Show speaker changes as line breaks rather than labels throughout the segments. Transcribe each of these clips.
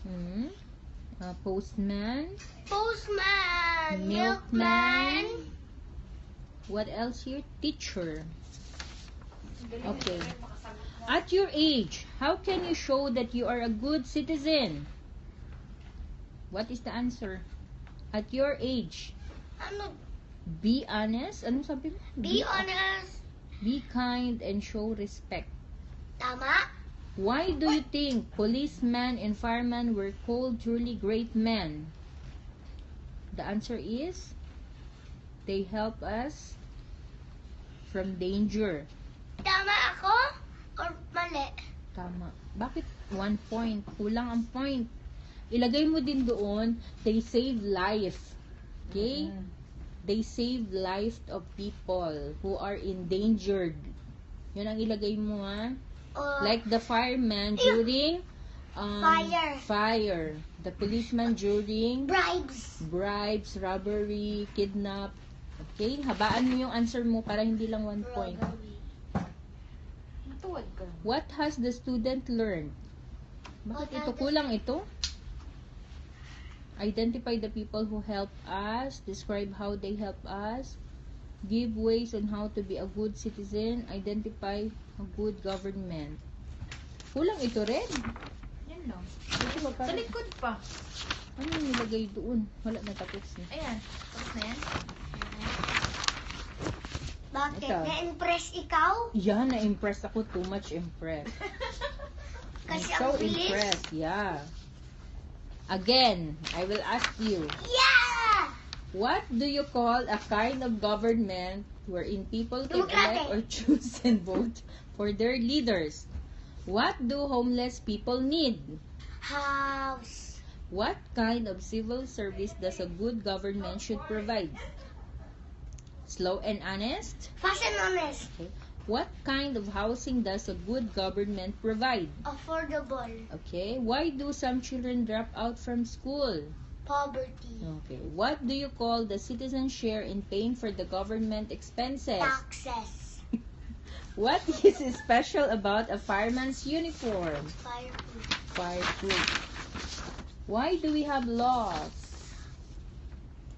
Hmm? Postman.
Postman.
Milkman. What else here? Teacher. Okay. At your age, how can you show that you are a good citizen? What is the answer? At your age.
Ano?
Be honest. Ano sabi mo?
Be honest.
Be kind and show respect.
Tama?
Why do you think policemen and firemen were called truly great men? The answer is, they help us from danger.
Tama ako? Or mali?
Tama. Bakit 1 point? Kulang ang point. Ilagay mo din doon, they save life. Okay? They save life of people who are endangered. Yun ang ilagay mo, ha? Like the fireman during fire. The policeman during bribes, robbery, kidnap. Okay? Habaan mo yung answer mo para hindi lang 1 point. What has the student learned? Bakit ito? Kulang ito? Identify the people who help us. Describe how they help us. Give ways on how to be a good citizen. Identify a good government. Kulang ito rin.
Yan lang. Sa likod pa.
Ano yung nilagay doon? Wala na tapos na.
Ayan. Tapos na yan.
Bakit?
Ito.
Na-impress ikaw?
Yeah, na-impressed ako. Too much impressed.
Kasi
I'm so
ang bilis.
impressed. Yeah. Again, I will ask you.
Yeah!
What do you call a kind of government wherein people can elect or choose and vote for their leaders? What do homeless people need?
House.
What kind of civil service does a good government should provide? Slow and honest?
Fast and honest.
Okay. What kind of housing does a good government provide?
Affordable.
Okay. Why do some children drop out from school?
Poverty.
Okay. What do you call the citizen's share in paying for the government expenses?
Taxes.
What is special about a fireman's uniform?
Fireproof.
Fireproof. Why do we have laws?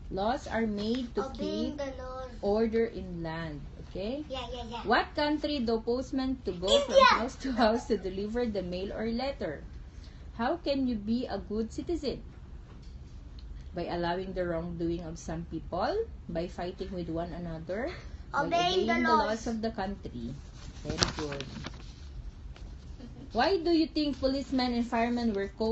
Laws are made to
Obeying
keep
the laws.
order in land. Okay?
Yeah.
What country do postmen to go from
India!
house to house to deliver the mail or letter? How can you be a good citizen? By allowing the wrongdoing of some people, by fighting with one another, by
Obeying the laws
of the country. Very good. Why do you think policemen and firemen were called